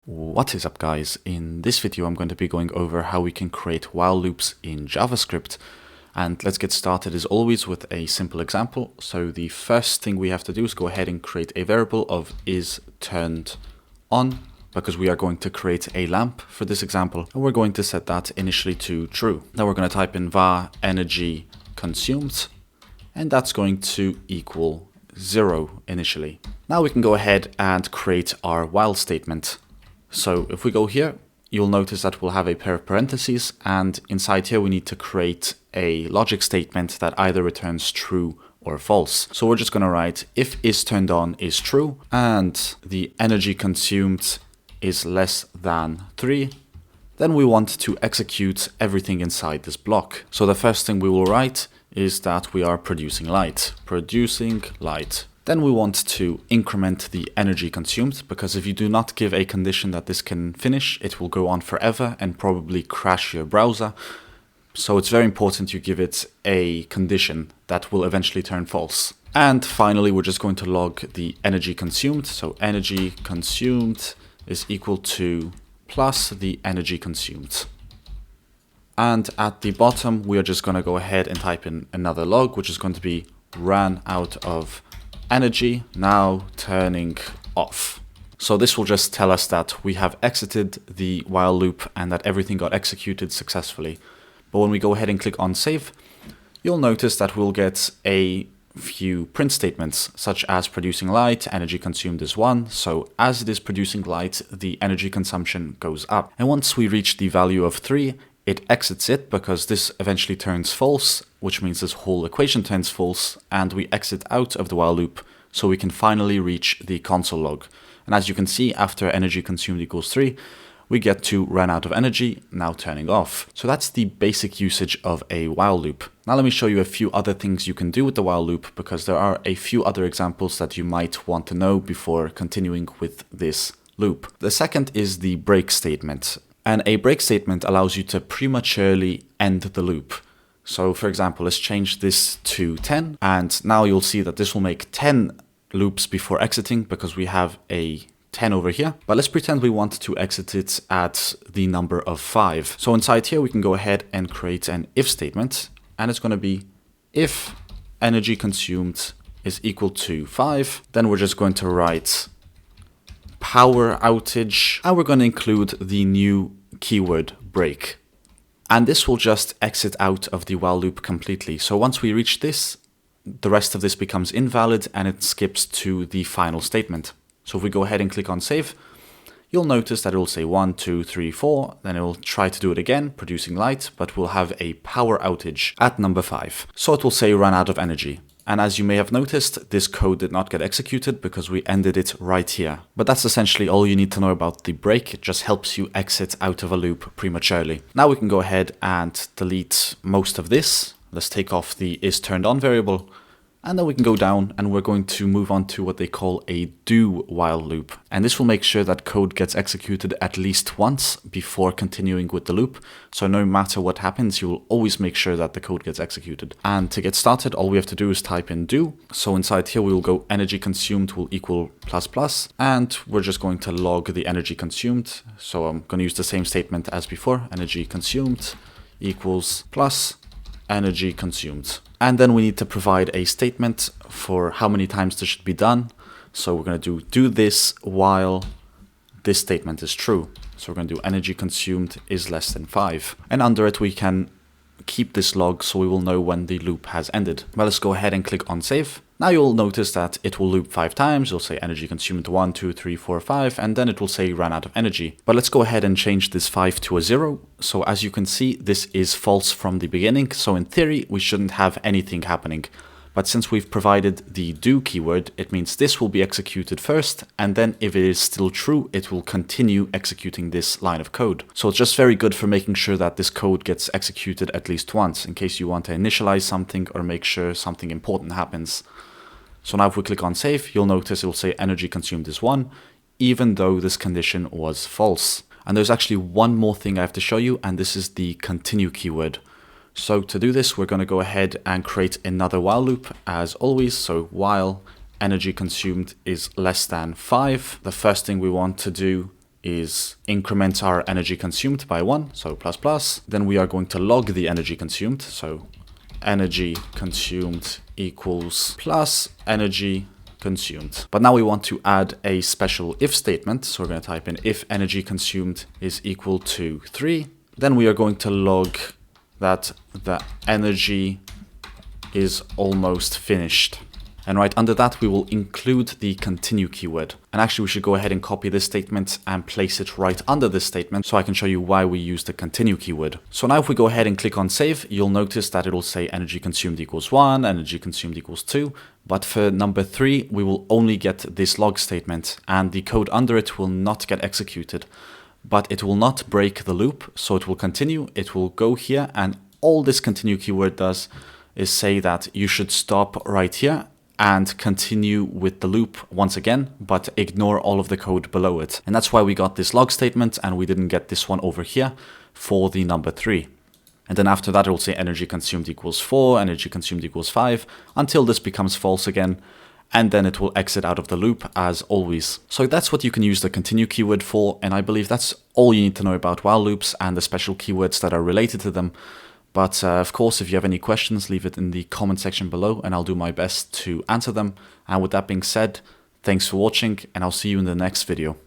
What is up, guys? In this video I'm going to be going over how we can create while loops in JavaScript. And let's get started as always with a simple example. So the first thing we have to do is go ahead and create a variable of isTurnedOn, because we are going to create a lamp for this example, and we're going to set that initially to true. Now we're going to type in var energy consumed, and that's going to equal 0 initially. Now we can go ahead and create our while statement. So if we go here, you'll notice that we'll have a pair of parentheses, and inside here we need to create a logic statement that either returns true or false. So we're just going to write if isTurnedOn is true and the energy consumed is less than 3, then we want to execute everything inside this block. So the first thing we will write is that we are producing light. Then we want to increment the energy consumed, because if you do not give a condition that this can finish, it will go on forever and probably crash your browser. So it's very important you give it a condition that will eventually turn false. And finally, we're just going to log the energy consumed. So energy consumed is equal to plus the energy consumed. And at the bottom, we are just going to go ahead and type in another log, which is going to be ran out of energy, now turning off. So this will just tell us that we have exited the while loop and that everything got executed successfully. But when we go ahead and click on save, you'll notice that we'll get a few print statements, such as producing light, energy consumed is 1. So as it is producing light, the energy consumption goes up. And once we reach the value of 3, it exits it, because this eventually turns false, which means this whole equation turns false, and we exit out of the while loop so we can finally reach the console log. And as you can see, after energy consumed equals 3, we get to run out of energy, now turning off. So that's the basic usage of a while loop. Now let me show you a few other things you can do with the while loop, because there are a few other examples that you might want to know before continuing with this loop. The second is the break statement. And a break statement allows you to prematurely end the loop. So for example, let's change this to 10. And now you'll see that this will make 10 loops before exiting, because we have a 10 over here. But let's pretend we want to exit it at the number of 5. So inside here, we can go ahead and create an if statement. And it's going to be if energy consumed is equal to 5. Then we're just going to write power outage, and we're going to include the new keyword break. And this will just exit out of the while loop completely. So once we reach this, the rest of this becomes invalid and it skips to the final statement. So if we go ahead and click on save, you'll notice that it will say 1, 2, 3, 4. Then it will try to do it again, producing light, but we'll have a power outage at number 5. So it will say run out of energy. And as you may have noticed, this code did not get executed because we ended it right here. But that's essentially all you need to know about the break. It just helps you exit out of a loop prematurely. Now we can go ahead and delete most of this. Let's take off the isTurnedOn variable. And then we can go down and we're going to move on to what they call a do while loop. And this will make sure that code gets executed at least once before continuing with the loop. So no matter what happens, you will always make sure that the code gets executed. And to get started, all we have to do is type in do. So inside here, we will go energy consumed will equal plus plus. And we're just going to log the energy consumed. So I'm going to use the same statement as before. Energy consumed equals plus energy consumed. And then we need to provide a statement for how many times this should be done. So we're going to do this while this statement is true. So we're going to do energy consumed is less than 5. And under it, we can keep this log so we will know when the loop has ended. Well, let's go ahead and click on save. Now you'll notice that it will loop 5 times. It'll say energy consumed 1, 2, 3, 4, 5, and then it will say ran out of energy. But let's go ahead and change this 5 to a 0. So as you can see, this is false from the beginning. So in theory, we shouldn't have anything happening. But since we've provided the do keyword, it means this will be executed first, and then if it is still true, it will continue executing this line of code. So it's just very good for making sure that this code gets executed at least once, in case you want to initialize something or make sure something important happens. So now if we click on save, you'll notice it will say energy consumed is 1, even though this condition was false. And there's actually one more thing I have to show you, and this is the continue keyword. So to do this, we're going to go ahead and create another while loop as always. So while energy consumed is less than 5, the first thing we want to do is increment our energy consumed by 1, so plus plus. Then we are going to log the energy consumed, so energy consumed equals plus energy consumed. But now we want to add a special if statement, so we're going to type in if energy consumed is equal to 3. Then we are going to log that the energy is almost finished. And right under that, we will include the continue keyword. And actually, we should go ahead and copy this statement and place it right under this statement so I can show you why we use the continue keyword. So now if we go ahead and click on save, you'll notice that it'll say energy consumed equals 1, energy consumed equals 2. But for number 3, we will only get this log statement and the code under it will not get executed. But it will not break the loop, so it will continue, it will go here, and all this continue keyword does is say that you should stop right here and continue with the loop once again, but ignore all of the code below it. And that's why we got this log statement and we didn't get this one over here for the number 3. And then after that, it will say energy consumed equals 4, energy consumed equals 5, until this becomes false again. And then it will exit out of the loop as always. So that's what you can use the continue keyword for. And I believe that's all you need to know about while loops and the special keywords that are related to them. But of course, if you have any questions, leave it in the comment section below and I'll do my best to answer them. And with that being said, thanks for watching and I'll see you in the next video.